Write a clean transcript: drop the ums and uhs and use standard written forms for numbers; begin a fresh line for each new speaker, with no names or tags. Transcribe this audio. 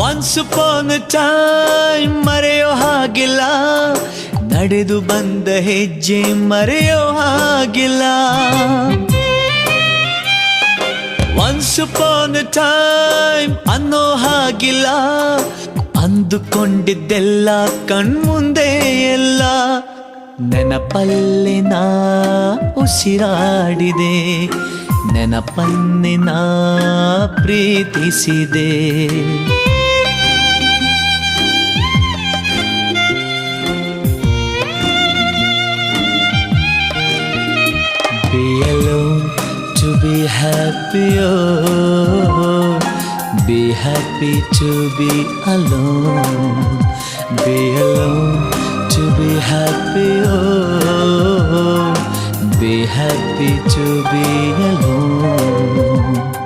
Once upon ಅ time ಮರೆಯೋ ಹಾಗಿಲ್ಲ, ನಡೆದು ಬಂದ ಹೆಜ್ಜೆ ಮರೆಯೋ ಹಾಗಿಲ್ಲ. ಒನ್ಸ್ ಅಪಾನ್ ಅ ಟೈಮ್ ಅನ್ನೋ ಹಾಗಿಲ್ಲ, ಅಂದುಕೊಂಡಿದ್ದೆಲ್ಲ ಕಣ್ಮುಂದೆ ಎಲ್ಲ ನೆನಪಲ್ಲಿ ನಾ ಉಸಿರಾಡಿದೆ, ನೆನಪನ್ನೇ ನಾ ಪ್ರೀತಿಸಿದೆ. Be alone to be happy, oh, be happy to be alone. Be alone to be happy, oh, be happy to be alone.